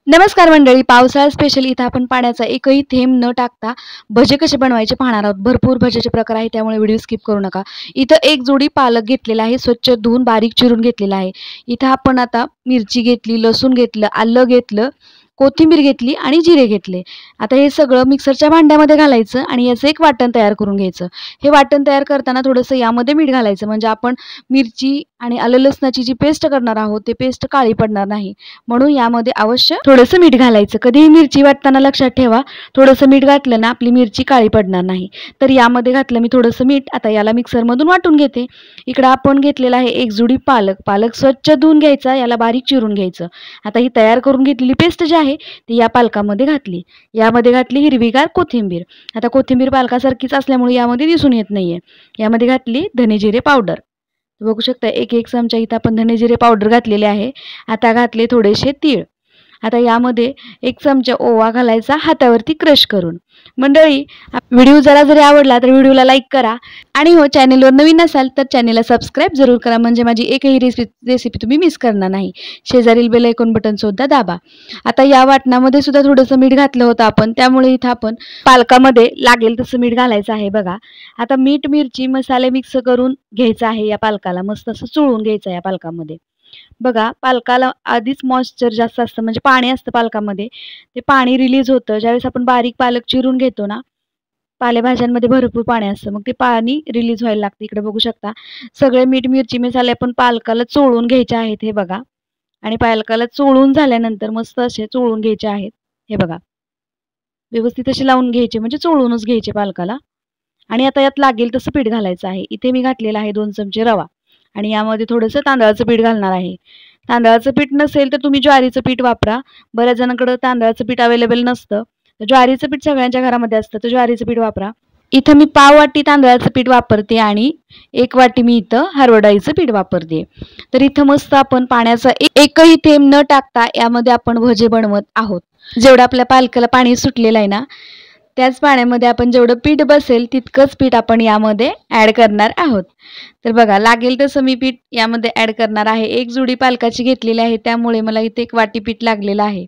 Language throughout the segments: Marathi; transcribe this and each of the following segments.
नमस्कार मंडळी, पावसाळा स्पेशल इथं आपण पाण्याचा एकही थेंब न टाकता भजे कसे बनवायचे पाहणार आहोत। भरपूर भज्याचे प्रकार आहेत, त्यामुळे व्हिडिओ स्किप करू नका। इथं एक जोडी पालक घेतलेला आहे, स्वच्छ धुवून बारीक चिरून घेतलेला आहे। इथं आपण आता मिरची घेतली, लसूण घेतलं, आलं घेतलं, कोथिंबीर घेतली आणि जिरे घेतले। आता हे सगळं मिक्सरच्या भांड्यामध्ये घालायचं आणि याचं एक वाटण तयार करून घ्यायचं। हे वाटण तयार करताना थोडंसं यामध्ये मीठ घालायचं, म्हणजे आपण मिरची आणि आलं लसणाची जी पेस्ट करणार आहोत ते पेस्ट काळी पडणार नाही, म्हणून यामध्ये अवश्य थोडंसं मीठ घालायचं। कधीही मिरची वाटताना लक्षात ठेवा, थोडंसं मीठ घातलं ना आपली मिरची काळी पडणार नाही। तर यामध्ये घातलं मी थोडंसं मीठ। आता याला मिक्सरमधून वाटून घेते। इकडं आपण घेतलेला आहे एक जुडी पालक स्वच्छ धुवून घ्यायचा, याला बारीक चिरून घ्यायचं। आता ही तयार करून घेतलेली पेस्ट जी आहे ती या पालकामध्ये घातली। यामध्ये घातली हिरवीगार कोथिंबीर। आता कोथिंबीर पालकासारखीच असल्यामुळे यामध्ये दिसून येत नाहीये। यामध्ये घातली धने जिरे पावडर, बघू शकता एक चमचा इथं आपण धने जिरे पावडर घातलेले आहे। आता घातले थोडेसे तीळ। आता यामध्ये एक चमचा ओवा घालायचा हातावरती क्रश करून। मंडळी, व्हिडिओ जरी आवडला तर व्हिडिओला लाईक करा आणि हो, चॅनेलवर नवीन असाल तर चॅनेलला सबस्क्राईब जरूर करा, म्हणजे माझी एकही रेसिपी तुम्ही मिस करणार नाही। शेजारील बेल आयकॉन बटन सुद्धा दाबा। आता या वाटणामध्ये सुद्धा थोडंसं मीठ घातलं होतं आपण, त्यामुळे इथं आपण पालकामध्ये लागेल तसं मीठ घालायचं आहे बघा। आता मीठ, मिरची, मसाले मिक्स करून घ्यायचं आहे। या पालकाला मस्त असं चोळून घ्यायचं या पालकामध्ये। बघा, पालकाला आधीच मॉइश्चर जास्त असतं, म्हणजे पाणी असतं पालकामध्ये। ते पाणी रिलीज होतं ज्यावेळेस आपण बारीक पालक चिरून घेतो ना, पालेभाज्यांमध्ये भरपूर पाणी असतं, मग ते पाणी रिलीज व्हायला लागतं। इकडे बघू शकता सगळे मीठ, मिरची, मसाले आपण पालकाला चोळून घ्यायचे आहेत, हे बघा। आणि पालकाला चोळून झाल्यानंतर मस्त असे चोळून घ्यायचे आहेत, हे बघा। व्यवस्थित असे लावून घ्यायचे, म्हणजे चोळूनच घ्यायचे पालकाला। आणि आता यात लागेल तसं पीठ घालायचं आहे। इथे मी घातलेला आहे 2 चमचे रवा आणि यामध्ये थोडंसं तांदळाचं पीठ घालणार आहे। तांदळाचं पीठ नसेल तर तुम्ही ज्वारीचं पीठ वापरा। बऱ्याच जणांकडे तांदळाचं पीठ अवेलेबल नसतं, तर ज्वारीचं पीठ सगळ्यांच्या घरामध्ये असतं, तर ज्वारीचं पीठ वापरा। इथं मी पाव वाटी तांदळाचं पीठ वापरते आणि 1 वाटी मी इथं हरभरा डाळीचं पीठ वापरते। तर इथं मस्त आपण पाण्याचा एकही थेंब न टाकता यामध्ये आपण भजे बनवत आहोत। जेवढं आपल्या पालकाला पाणी सुटलेलं आहे ना, त्याच पाण्यामध्ये आपण जेवढं पीठ बसेल तितकंच पीठ आपण यामध्ये ॲड करणार आहोत। तर बघा, लागेल तसं मी पीठ यामध्ये ॲड करणार आहे। एक जुडी पालकाची घेतलेली आहे, त्यामुळे मला इथे 1 वाटी पीठ लागलेलं आहे।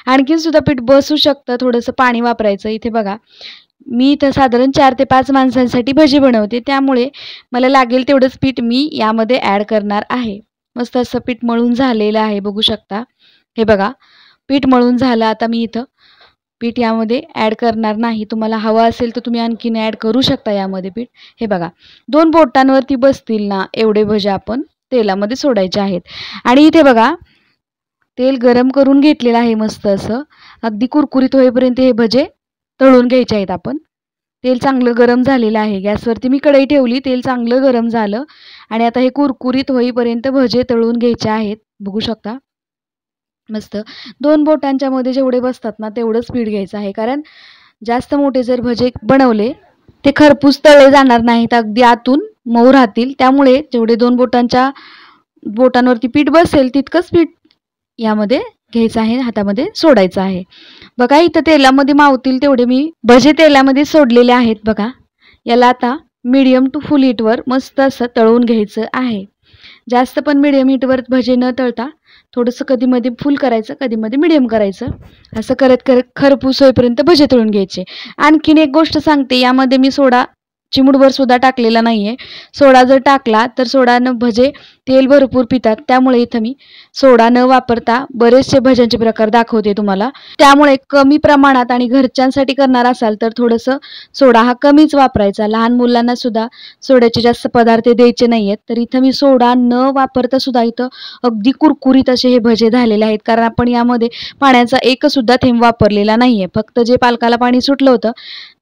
आणखीन सुद्धा पीठ बसू शकतं, थोडंसं पाणी वापरायचं। इथे बघा, मी इथं साधारण 4 ते 5 माणसांसाठी भजी बनवते, त्यामुळे मला लागेल तेवढंच पीठ मी यामध्ये ॲड करणार आहे। मस्त असं पीठ मळून झालेलं आहे, बघू शकता। हे बघा, पीठ मळून झालं। आता मी इथं पीठ यामध्ये ॲड करणार नाही। तुम्हाला हवं असेल तर तुम्ही आणखीन ॲड करू शकता यामध्ये पीठ। हे बघा, 2 बोटांवरती बसतील ना एवढे भजे आपण तेलामध्ये सोडायचे आहेत। आणि इथे बघा, तेल गरम करून घेतलेलं आहे मस्त असं, अगदी कुरकुरीत होईपर्यंत हे भजे तळून घ्यायचे आहेत आपण। तेल चांगलं गरम झालेलं आहे। गॅसवरती मी कढई ठेवली, तेल चांगलं गरम झालं आणि आता हे कुरकुरीत होईपर्यंत भजे तळून घ्यायचे आहेत, बघू शकता। मस्त 2 बोटांच्या मध्ये जेवढे बसतात ना तेवढंच पीठ घ्यायचं आहे, कारण जास्त मोठे जर भजे बनवले ते खरपूस तळले जाणार नाहीत, अगदी आतून मऊ राहतील। त्यामुळे जेवढे 2 बोटांवरती पीठ बसेल तितकंच पीठ यामध्ये घ्यायचं आहे, हातामध्ये सोडायचं आहे। बघा, इथं तेलामध्ये मावतील तेवढे मी भजे तेलामध्ये सोडलेले आहेत बघा। याला आता मीडियम टू फुल हीटवर मस्त असं तळून घ्यायचं आहे। जास्त पण मीडियम हीटवर भजे न तळता थोडंसं कधीमध्ये फुल करायचं, कधीमध्ये मीडियम करायचं, असं करत करत खरपूस होईपर्यंत भजे तळून घ्यायचे। आणखीन एक गोष्ट सांगते, यामध्ये मी सोडा चिमूटभर सुद्धा टाकलेला नाहीये। सोडा जर टाकला तर सोडानं भजे तेल भरपूर पितात, त्यामुळे इथं मी सोडा न वापरता बरेचसे भज्यांचे प्रकार दाखवते तुम्हाला। त्यामुळे कमी प्रमाणात आणि घरच्यांसाठी करणार असाल तर थोडंसं सोडा हा कमीच वापरायचा। लहान मुलांना सुद्धा सोड्याचे जास्त पदार्थ द्यायचे नाहीयेत। तर इथं मी सोडा न वापरता सुद्धा इथं अगदी कुरकुरीत असे हे भजे झालेले आहेत, कारण आपण यामध्ये पाण्याचा एक सुद्धा थेंब वापरलेला नाहीये। फक्त जे पालकाला पाणी सुटलं होतं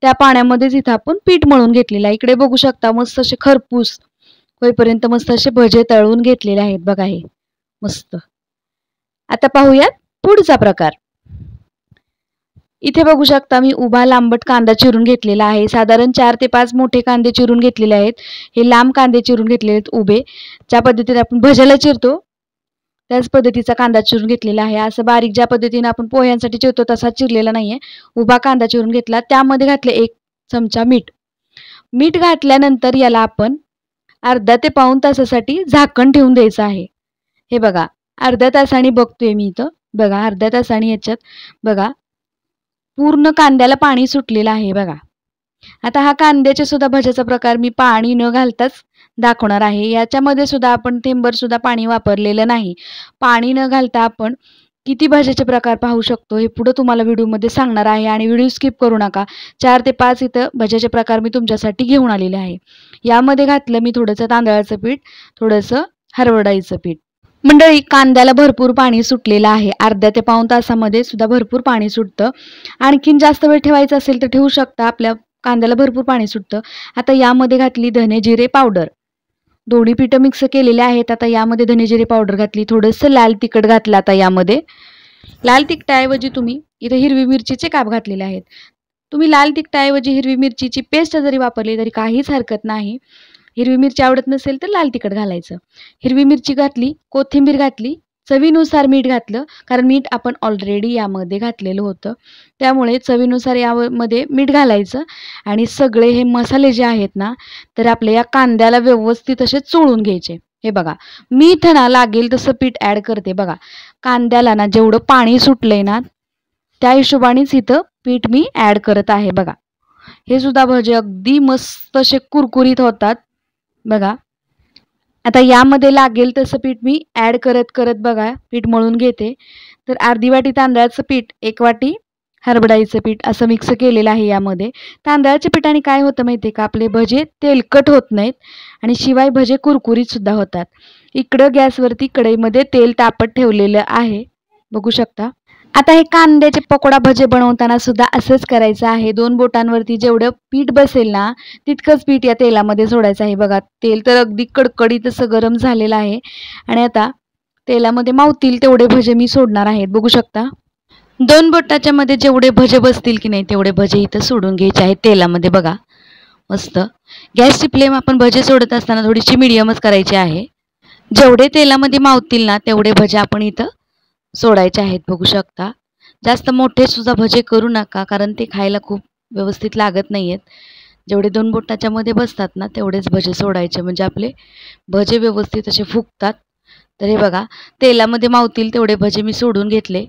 त्या पाण्यामध्येच इथं आपण पीठ मळून घेतलेलं आहे। इकडे बघू शकता मस्त असे खरपूस होईपर्यंत मस्त असे भजे तळून घेतलेले आहेत बघा, हे मस्त। आता पाहूयात पुढचा प्रकार। इथे बघू शकता मी उभा लांबट कांदा चिरून घेतलेला आहे। साधारण 4 ते 5 मोठे कांदे चिरून घेतलेले आहेत। हे लांब कांदे चिरून घेतलेले आहेत उभे, ज्या पद्धतीने आपण भज्याला चिरतो त्याच पद्धतीचा कांदा चिरून घेतलेला आहे। असं बारीक ज्या पद्धतीने आपण पोह्यांसाठी चिरतो तसा चिरलेला नाहीये, उभा कांदा चिरून घेतला। त्यामध्ये घातले 1 चमचा मीठ। मीठ घातल्यानंतर याला आपण अर्धा ते पाऊण तासासाठी झाकण ठेवून द्यायचं आहे। हे बघा, अर्ध्या तासाने बघतोय मी इथं बघा अर्ध्या तासाने याच्यात बघा पूर्ण कांद्याला पाणी सुटलेलं आहे बघा. आता हा कांद्याच्या सुद्धा भज्याचा प्रकार मी पाणी न घालताच दाखवणार आहे. याच्यामध्ये सुद्धा आपण थेंबर सुद्धा पाणी वापरलेलं नाही. पाणी न घालता आपण किती भज्याचे प्रकार पाहू शकतो हे पुढे तुम्हाला व्हिडिओमध्ये सांगणार आहे आणि व्हिडिओ स्किप करू नका. 4 ते 5 इथं भज्याचे प्रकार मी तुमच्यासाठी घेऊन आलेले आहे. यामध्ये घातलं मी थोडंसं तांदळाचं पीठ, थोडंसं हरभरा डाळीचं पीठ. मंडळी कांद्याला भरपूर पाणी सुटलेलं आहे. अर्ध्या ते पाऊण तासामध्ये सुद्धा भरपूर पाणी सुटतं. आणखीन जास्त वेळ ठेवायचं असेल तर ठेवू शकता. आपल्या कांद्याला भरपूर पाणी सुटतं. आता यामध्ये घातली धने जिरे पावडर. दोन्ही पिठं मिक्स केलेले आहेत. आता यामध्ये धने जिरे पावडर घातली. थोडंसं लाल तिखट घातलं. आता यामध्ये लाल तिखटाऐवजी तुम्ही इथे हिरवी मिरचीचे काप घातलेले आहेत. तुम्ही लाल तिखटाऐवजी हिरवी मिरचीची पेस्ट जरी वापरली तरी काहीच हरकत नाही. हिरवी मिरची आवडत नसेल तर लाल तिखट घालायचं. हिरवी मिरची घातली, कोथिंबीर घातली, चवीनुसार मीठ घातलं, कारण मीठ आपण ऑलरेडी यामध्ये घातलेलं होतं. त्यामुळे चवीनुसार यामध्ये मीठ घालायचं आणि सगळे हे मसाले जे आहेत ना तर आपल्या या कांद्याला व्यवस्थित असे चोळून घ्यायचे. हे बघा मी इथं ना लागेल तसं पीठ ॲड करते. बघा कांद्याला ना जेवढं पाणी सुटलंय ना त्या हिशोबानेच इथं पीठ मी ॲड करत आहे. बघा हे सुद्धा भजे अगदी मस्त असे कुरकुरीत होतात. बघा आता यामध्ये लागेल तसं पीठ मी ॲड करत करत बघा पीठ मळून घेते. तर अर्धी वाटी तांदळाचं पीठ, 1 वाटी हरभरा डाळीचं पीठ असं मिक्स केलेलं आहे यामध्ये. तांदळाच्या पिठाने काय होतं माहिती आहे का, आपले भजे तेलकट होत नाहीत आणि शिवाय भजे कुरकुरीत सुद्धा होतात. इकडं गॅसवरती कढईमध्ये तेल तापत ठेवलेलं आहे, बघू शकता. आता हे कांद्याचे पकोडा भजे बनवताना सुद्धा असंच करायचं आहे. 2 बोटांवरती जेवढं पीठ बसेल ना तितकंच पीठ या तेलामध्ये सोडायचं आहे. बघा तेल तर अगदी कडकडीत असं गरम झालेलं आहे आणि आता तेलामध्ये मावतील तेवढे भजे मी सोडणार आहेत. बघू शकता 2 बोटाच्या मध्ये जेवढे भजे बसतील की नाही तेवढे भजे इथं सोडून घ्यायचे आहेत तेलामध्ये. बघा मस्त. गॅसची फ्लेम आपण भजे सोडत असताना थोडीशी मिडियमच करायची आहे. जेवढे तेलामध्ये मावतील ना तेवढे भजे आपण इथं सोडायचे आहेत. बघू शकता. जास्त मोठे सुद्धा भजे करू नका, कारण ते खायला खूप व्यवस्थित लागत नाही आहेत. जेवढे 2 बोटाच्या मध्ये बसतात ना तेवढेच भजे सोडायचे, म्हणजे आपले भजे व्यवस्थित असे फुगतात. तर हे बघा तेलामध्ये मावतील तेवढे भजे मी सोडून घेतले.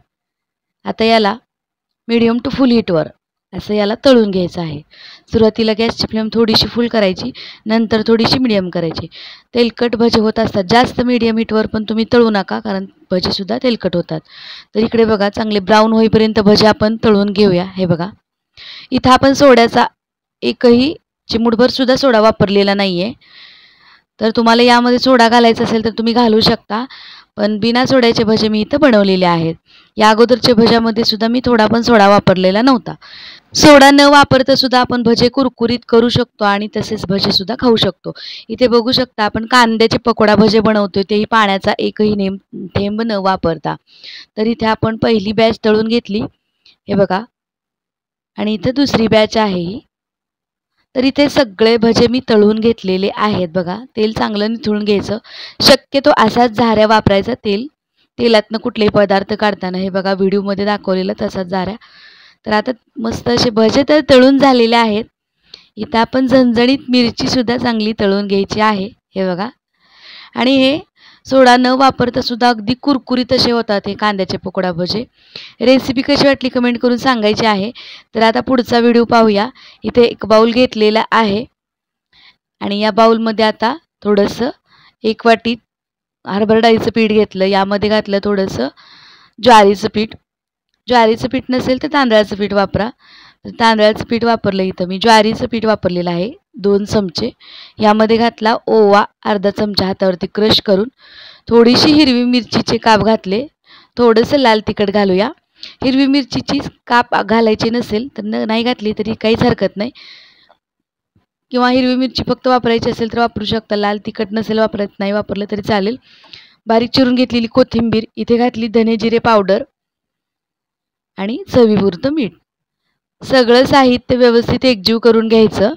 आता याला मीडियम टू फुल हीटवर असं याला तळून घ्यायचं आहे. सुरुवातीला गॅसची फ्लेम थोडीशी फुल करायची, नंतर थोडीशी मिडियम करायची. तेलकट भजे होत असतात. जास्त मिडियम हीटवर पण तुम्ही तळू नका, कारण भजेसुद्धा तेलकट होतात. तर इकडे बघा चांगले ब्राऊन होईपर्यंत भजे आपण तळून घेऊया. हे बघा इथं आपण सोड्याचा एकही चिमूटभरसुद्धा सोडा वापरलेला नाही आहे. तर तुम्हाला यामध्ये सोडा घालायचा असेल तर तुम्ही घालू शकता, पण बिना सोड्याचे भजे मी इथं बनवलेले आहेत. या अगोदरच्या भज्यामध्ये सुद्धा मी थोडा पण सोडा वापरलेला नव्हता. सोडा न वापरता सुद्धा आपण भजे कुरकुरीत करू शकतो आणि तसेच भजे सुद्धा खाऊ शकतो. इथे बघू शकता आपण कांद्याचे पकोडा भजे बनवतोय, तेही पाण्याचा एकही थेंब न वापरता. तर इथे आपण पहिली बॅच तळून घेतली. हे बघा आणि इथे दुसरी बॅच आहे ही. तर इथे सगळे भजे मी तळून घेतलेले आहेत. बघा तेल चांगलं निथळून घ्यायचं. शक्यतो असाच झाऱ्या वापरायचा तेलातनं कुठलेही पदार्थ काढताना. हे बघा व्हिडिओमध्ये दाखवलेलं तसाच झाऱ्या. तर आता मस्त असे भजे तर तळून झालेले आहेत. इथं आपण झणझणीत मिरचीसुद्धा चांगली तळून घ्यायची आहे. हे बघा आणि हे सोडा न वापरता सुद्धा अगदी कुरकुरीत असे होतात हे कांद्याचे पकोडा भजे. रेसिपी कशी वाटली कमेंट करून सांगायची आहे. तर आता पुढचा व्हिडिओ पाहूया. इथे एक बाउल घेतलेला आहे आणि या बाउलमध्ये आता थोडंसं 1 वाटी हरभरा डाळीचं पीठ घेतलं. यामध्ये घातलं थोडंसं ज्वारीचं पीठ. ज्वारीचं पीठ नसेल तर तांदळाचं पीठ वापरा. तांदळाचं पीठ वापरलं इथं मी. ज्वारीचं पीठ वापरलेलं आहे 2 चमचे. यामध्ये घातला ओवा अर्धा चमचा हातावरती क्रश करून. थोडीशी हिरवी मिरचीचे काप घातले. थोडंसं लाल तिखट घालूया. हिरवी मिरचीची काप घालायची नसेल तर नाही घातली तरी काहीच हरकत नाही, किंवा हिरवी मिरची फक्त वापरायची असेल तर वापरू शकता. लाल तिखट नसेल वापरत नाही वापरलं तरी चालेल. बारीक चिरून घेतलेली कोथिंबीर. इथे घातली धने जिरे पावडर आणि चवीपुरतं मीठ. सगळं साहित्य व्यवस्थित एकजीव करून घ्यायचं.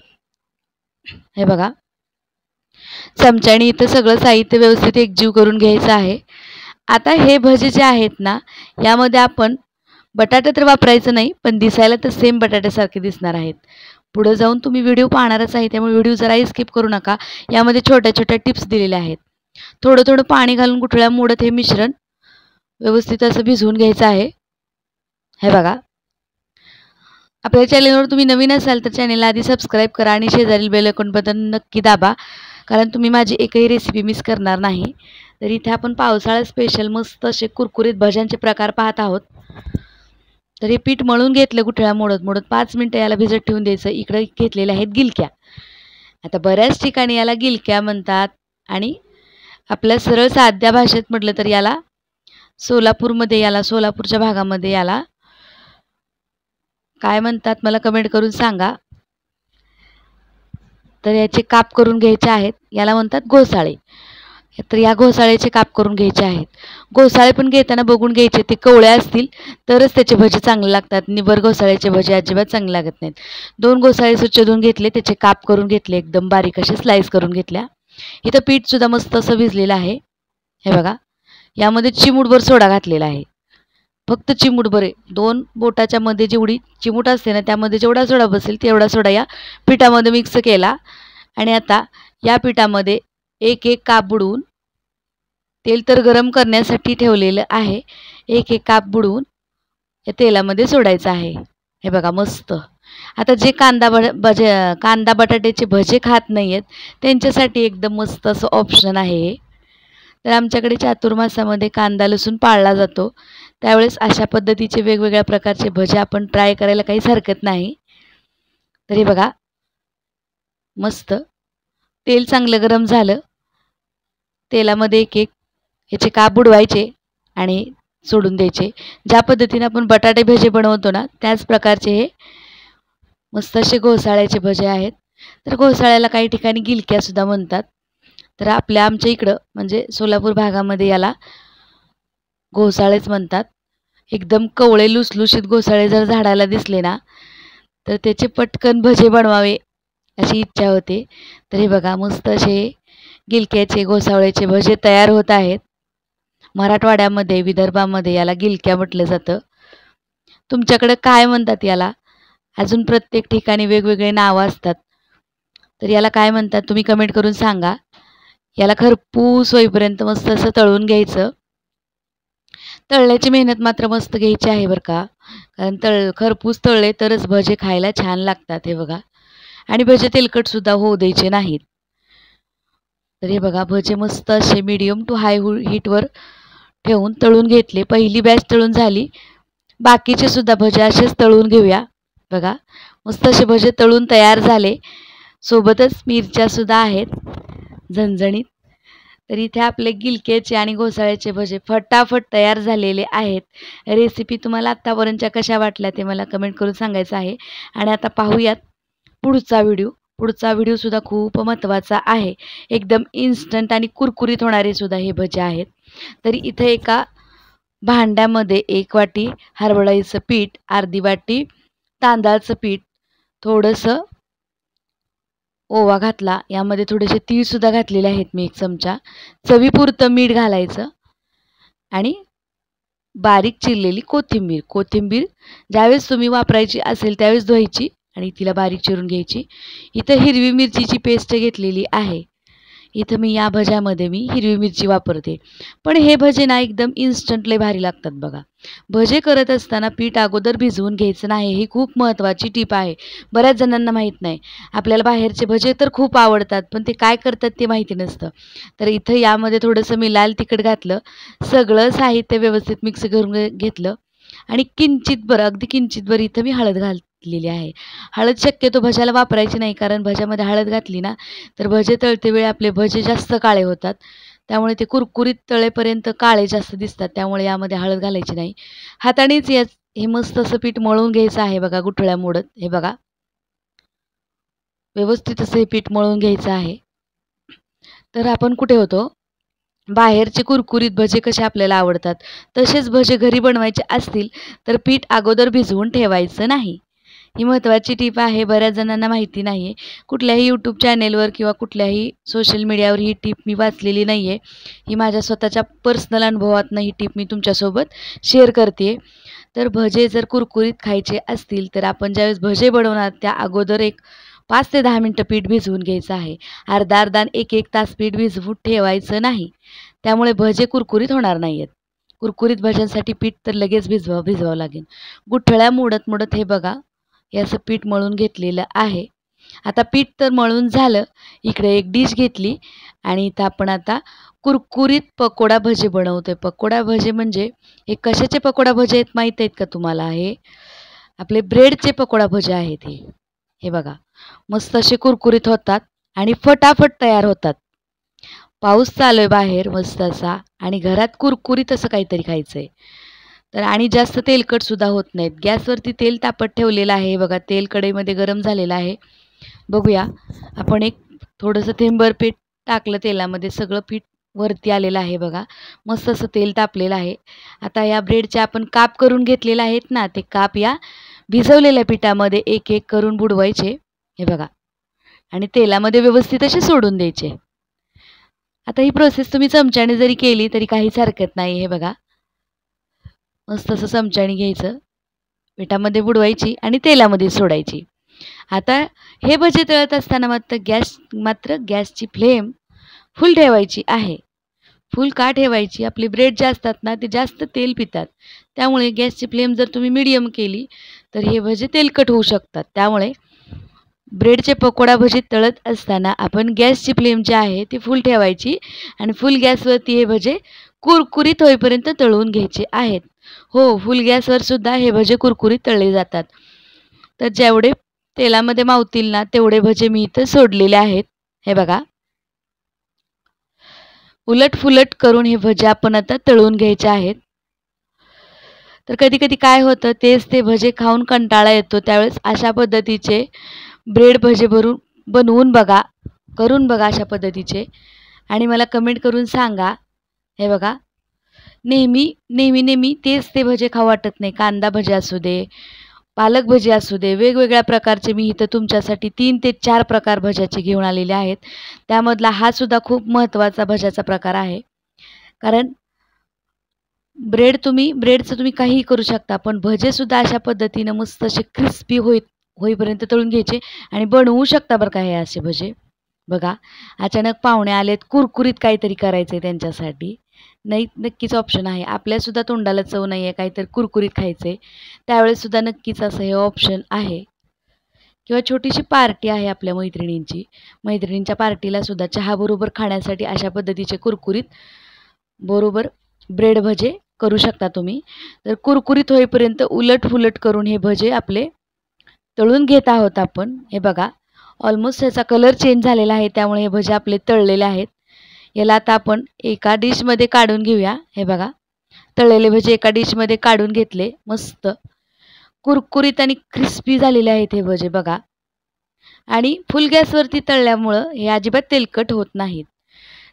हे बघा चमच्याने इथं सगळं साहित्य व्यवस्थित एकजीव करून घ्यायचं आहे. आता हे भजे जे आहेत ना यामध्ये आपण बटाटा तर वापरायचं नाही, पण दिसायला तर सेम बटाट्यासारखे दिसणार आहेत. पुढे जाऊन तुम्ही व्हिडिओ पाहणारच आहे, त्यामुळे व्हिडिओ जराही स्किप करू नका. यामध्ये छोट्या छोट्या टिप्स दिलेल्या आहेत. थोडं थोडं पाणी घालून गुठळ्या मोडत हे मिश्रण व्यवस्थित असं भिजवून घ्यायचं आहे। हे बघा, आपल्या चॅनलवर तुम्ही नवीन असाल तर चॅनलला आधी सबस्क्राईब करा आणि शेजारील बेल आयकॉन बटन नक्की दाबा, कारण तुम्ही माझी एकही रेसिपी मिस करणार नाही। तर इथे आपण पावसाळा स्पेशल मस्त असे कुरकुरीत भज्यांचे प्रकार पाहत आहोत। तर हे पीठ मळून घेतलं गुठळ्या मोडत मोडत 5 मिनिटं याला भिजत ठेवून द्यायचं। इकडे घेतलेल्या आहेत गिलक्या। आता बऱ्याच ठिकाणी याला गिलक्या म्हणतात आणि आपल्या सरळ साध्या भाषेत म्हटलं तर याला सोलापूरच्या भागामध्ये याला काय म्हणतात मला कमेंट करून सांगा। तर याचे काप करून घ्यायचे आहेत, याला म्हणतात घोसाळे। तर या घोसाळ्याचे काप करून घ्यायचे आहेत। घोसाळे पण घेताना बघून घ्यायचे, ते कवळे असतील तरच त्याचे भजे चांगले लागतात, निबर घोसाळ्याचे भजे अजिबात चांगले लागत नाहीत। 2 घोसाळे स्वच्छ धुवून घेतले, त्याचे काप करून घेतले, एकदम बारीक असे स्लाइस करून घेतल्या। इथं पीठ सुद्धा मस्त असं भिजलेलं आहे। हे बघा, यामध्ये चिमूटभर सोडा घातलेला आहे, फक्त चिमूटभर आहे। 2 बोटाच्या मध्ये जेवढी चिमूट असते ना, त्यामध्ये जेवढा सोडा बसेल तेवढा सोडा या पिठामध्ये मिक्स केला। आणि आता या पिठामध्ये एक एक काप बुडवून, तेल तर गरम करण्यासाठी ठेवलेलं आहे, एक एक काप बुडवून या तेलामध्ये सोडायचं आहे। हे बघा मस्त। आता जे कांदा बटाट्याचे भजे खात नाहीयेत त्यांच्यासाठी एकदम मस्त असं ऑप्शन आहे। तर आमच्याकडे चातुर्मासामध्ये कांदा लसूण पाळला जातो, त्यावेळेस अशा पद्धतीचे वेगवेगळ्या प्रकारचे भजे आपण ट्राय करायला काहीच हरकत नाही। तर हे बघा मस्त तेल चांगलं गरम झालं, तेलामध्ये एक एक ह्याचे काप बुडवायचे आणि सोडून द्यायचे। ज्या पद्धतीने आपण बटाटे भजे बनवतो ना, त्याच प्रकारचे हे मस्त असे घोसाळ्याचे भजे आहेत। तर घोसाळ्याला काही ठिकाणी गिलक्या सुद्धा म्हणतात। तर आमच्या इकडं म्हणजे सोलापूर भागामध्ये याला घोसाळेच म्हणतात। एकदम कवळे लुसलुशीत घोसाळे जर झाडाला दिसले ना, तर त्याचे पटकन भजे बनवावे अशी इच्छा होते। तर हे बघा मस्त असे गिलक्याचे घोसाळ्याचे भजे तयार होत आहेत। मराठवाड्यामध्ये विदर्भामध्ये याला गिलक्या म्हटलं जातं। तुमच्याकडे काय म्हणतात याला? अजून प्रत्येक ठिकाणी वेगवेगळे नावं असतात। तर याला काय म्हणतात तुम्ही कमेंट करून सांगा। याला खरपूस होईपर्यंत मस्त असं तळून घ्यायचं। तळल्याची मेहनत मात्र मस्त घ्यायची आहे बरं का, कारण खरपूस तळले तरच भजे खायला छान लागतात। हे बघा, आणि भजे तेलकट सुद्धा होऊ द्यायचे नाहीत। तर हे बघा भजे मस्त असे मीडियम टू हाय हीटवर ठेवून तळून घेतले। पहिली बॅच तळून झाली, बाकीचे सुद्धा भजे असेच तळून घेऊया। बघा मस्त असे भजे तळून तयार झाले, सोबतच मिरच्या सुद्धा आहेत झणझणीत। तर इथे आपले गिलक्याचे आणि घोसाळ्याचे भजे फटाफट तयार झालेले आहेत। रेसिपी तुम्हाला आत्तापर्यंतच्या कशा वाटल्या ते मला कमेंट करून सांगायचं आहे। आणि आता पाहूयात पुढचा व्हिडिओ। पुढचा व्हिडिओसुद्धा खूप महत्त्वाचा आहे, एकदम इन्स्टंट आणि कुरकुरीत होणारे सुद्धा हे भजे आहेत। तर इथे एका भांड्यामध्ये 1 वाटी हरभऱ्याचं पीठ, अर्धी वाटी तांदळाचं पीठ, थोडंसं ओवा घातला, यामध्ये थोडेसे तीळ सुद्धा घातलेले आहेत मी 1 चमचा, चवीपुरतं मीठ घालायचं आणि बारीक चिरलेली कोथिंबीर ज्यावेळेस तुम्ही वापरायची असेल त्यावेळेस धुवायची आणि तिला बारीक चिरून घ्यायची। इथं हिरवी मिरचीची पेस्ट घेतलेली आहे। इथं मी या भज्यामध्ये हिरवी मिरची वापरते। पण हे भजे ना एकदम इन्स्टंट लय भारी लागतात बघा। भजे करत असताना पीठ अगोदर भिजवून घ्यायचं नाही, ही खूप महत्त्वाची टिप आहे। बऱ्याच जणांना माहीत नाही। आपल्याला बाहेरचे भजे तर खूप आवडतात, पण ते काय करतात ते माहिती नसतं। तर इथं यामध्ये थोडंसं मी लाल तिखट घातलं, सगळं साहित्य व्यवस्थित मिक्स करून घेतलं आणि अगदी किंचितभर इथं मी हळद घातलेली आहे। हळद शक्यतो भज्याला वापरायची नाही, कारण भज्यामध्ये हळद घातली ना तर भजे तळते वेळी आपले भजे जास्त काळे होतात, त्यामुळे ते कुरकुरीत तळेपर्यंत काळे जास्त दिसतात, त्यामुळे यामध्ये हळद घालायची नाही। हातानेच हे मस्त असं पीठ मळून घ्यायचं आहे बघा, गुठळ्या मोडत। हे बघा व्यवस्थित असं हे पीठ मळून घ्यायचं आहे। तर आपण कुठे होतो, बाहेरचे कुरकुरीत भजे कसे आपल्याला आवडतात तसेच भजे घरी बनवायचे असतील तर पीठ अगोदर भिजवून ठेवायचं नाही। ही महत्त्वाची टीप आहे, बऱ्याच जणांना माहिती नाही आहे। कुठल्याही यूट्यूब चॅनेलवर किंवा कुठल्याही सोशल मीडियावर ही टीप मी वाचलेली नाही आहे, ही माझ्या स्वतःच्या पर्सनल अनुभवातनं ही टीप मी तुमच्यासोबत शेअर करते। तर भजे जर कुरकुरीत खायचे असतील तर आपण ज्यावेळेस भजे बनवणार त्या अगोदर एक 5 ते 10 मिनटं पीठ भिजवून घ्यायचं आहे। अर्धा-अर्धा आणि 1-1 तास पीठ भिजवून ठेवायचं नाही, त्यामुळे भजे कुरकुरीत होणार नाही आहेत। कुरकुरीत भज्यांसाठी पीठ तर लगेच भिजवावं लागेल. गुठळ्या मोडत मोडत हे बघा, हे असं पीठ मळून घेतलेलं आहे. आता पीठ तर मळून झालं. इकडे एक डिश घेतली आणि इथं आपण आता कुरकुरीत पकोडा भजे बनवतोय. पकोडा भजे म्हणजे हे कशाचे पकोडा भजे आहेत माहीत आहेत का तुम्हाला? हे आपले ब्रेडचे पकोडा भजे आहेत हे. हे बघा, मस्त असे कुरकुरीत होतात आणि फटाफट तयार होतात. पाऊस चालू आहे बाहेर मस्त असा आणि घरात कुरकुरीत असं काहीतरी खायचंय. तर आणि जास्त तेलकटसुद्धा होत नाहीत. गॅसवरती तेल तापत ठेवलेलं आहे. बघा, तेल कढईमध्ये गरम झालेलं आहे. बघूया, आपण एक थोडंसं थेंबभर पीठ टाकलं तेलामध्ये, सगळं पीठ वरती आलेलं आहे बघा. मस्त असं तेल तापलेलं आहे. आता या ब्रेडचे आपण काप करून घेतलेले आहेत ना, ते काप या भिजवलेल्या पिठामध्ये एक एक करून बुडवायचे. हे बघा, आणि तेलामध्ये व्यवस्थित असे सोडून द्यायचे. आता ही प्रोसेस तुम्ही चमच्याने जरी केली तरी काहीच हरकत नाही. हे बघा, मस्त असं चमच्याने घ्यायचं, पिठामध्ये बुडवायची आणि तेलामध्ये सोडायची. आता हे भजे तळत असताना मात्र गॅसची फ्लेम फुल ठेवायची आहे. फुल का ठेवायची? आपले ब्रेड जे असतात ना, ते जास्त तेल पितात. त्यामुळे गॅसची फ्लेम जर तुम्ही मीडियम केली तर हे भजे तेलकट होऊ शकतात. त्यामुळे ब्रेडचे पकोडा भजी तळत असताना आपण गॅसची फ्लेम जी आहे ती फुल ठेवायची आणि फुल गॅसवरती हे भजे कुरकुरीत होईपर्यंत तळून घ्यायचे आहेत. हो, फुल गॅसवर सुद्धा हे भजे कुरकुरीत तळले जातात. तर जेवढे तेलामध्ये मावतील ना तेवढे भजे मी इथं सोडलेले आहेत. हे बघा, उलट-फुलट करून हे भजे आपण आता तळून घ्यायचे आहेत. तर कधी-कधी काय होतं, तेच ते भजे खाऊन कंटाळा येतो. त्यावेळेस अशा पद्धतीचे ब्रेड भजे बनवून बघा, करून बघा अशा पद्धतीचे आणि मला कमेंट करून सांगा. हे बघा, नेहमी तेच ते भजे खाऊ वाटत नाही. कांदा भजे असू दे, पालक भजी असू दे, वेगवेगळ्या प्रकारचे मी इथं तुमच्यासाठी 3 ते 4 प्रकार भज्याचे घेऊन आलेले आहेत. त्यामधला हा सुद्धा खूप महत्त्वाचा भज्याचा प्रकार आहे. कारण ब्रेडचं तुम्ही काहीही करू शकता, पण भजेसुद्धा अशा पद्धतीनं मस्त असे क्रिस्पी होईपर्यंत तळून घ्यायचे आणि बनवू शकता बरं का हे असे भजे. बघा, अचानक पाहुणे आलेत, कुरकुरीत काहीतरी करायचं आहे त्यांच्यासाठी. नाही, नक्कीच ऑप्शन आहे. आपल्यासुद्धा तोंडाला चव नाही आहे, काहीतरी कुरकुरीत खायचं आहे, त्यावेळेससुद्धा नक्कीच असं हे ऑप्शन आहे. किंवा छोटीशी पार्टी आहे आपल्या मैत्रिणींची, मैत्रिणींच्या पार्टीलासुद्धा चहाबरोबर खाण्यासाठी अशा पद्धतीचे कुरकुरीत बरोबर ब्रेड भजे करू शकता तुम्ही. तर कुरकुरीत होईपर्यंत उलट-फुलट करून हे भजे आपले तळून घेत आहोत आपण. हे बघा, ऑलमोस्ट ह्याचा कलर चेंज झालेला आहे, त्यामुळे हे भजे आपले तळलेले आहेत. याला आता आपण एका डिशमध्ये काढून घेऊया. हे बघा, तळलेले भजे एका डिशमध्ये काढून घेतले. मस्त कुरकुरीत आणि क्रिस्पी झालेले आहेत हे भजे बघा. आणि फुल गॅसवरती तळल्यामुळं हे अजिबात तेलकट होत नाहीत.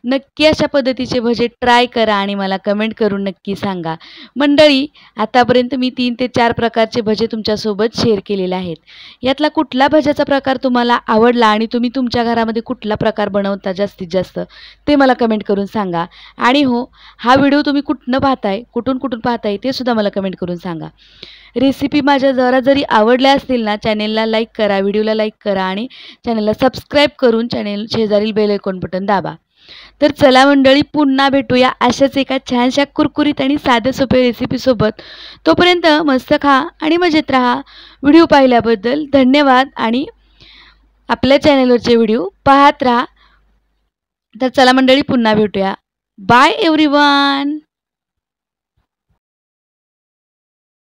नक्की अशा पद्धतीचे भजे ट्राय करा आणि मला कमेंट करून नक्की सांगा. मंडळी, आतापर्यंत मी 3 ते 4 प्रकारचे भजे तुमच्यासोबत शेअर केलेले आहेत. यातला कुठला भज्याचा प्रकार तुम्हाला आवडला आणि तुम्ही तुमच्या घरामध्ये कुठला प्रकार बनवता जास्तीत जास्त ते मला कमेंट करून सांगा. आणि हो, हा व्हिडिओ तुम्ही कुठून पाहताय ते सुद्धा मला कमेंट करून सांगा. रेसिपी माझ्या जरी आवडल्या असतील ना, चॅनेलला लाईक करा, व्हिडिओला लाईक करा आणि चॅनेलला सबस्क्राईब करून चॅनेल शेजारील बेल आयकॉन बटन दाबा. तर चला मंडळी, पुन्हा भेटूया अशाच एका छानशा कुरकुरीत आणि साध्या सोप्या रेसिपीसोबत. तोपर्यंत मस्त खा आणि मजेत राहा. व्हिडिओ पाहिल्याबद्दल धन्यवाद आणि आपल्या चॅनेलवरचे व्हिडिओ पाहत राहा. तर चला मंडळी, पुन्हा भेटूया. Bye everyone.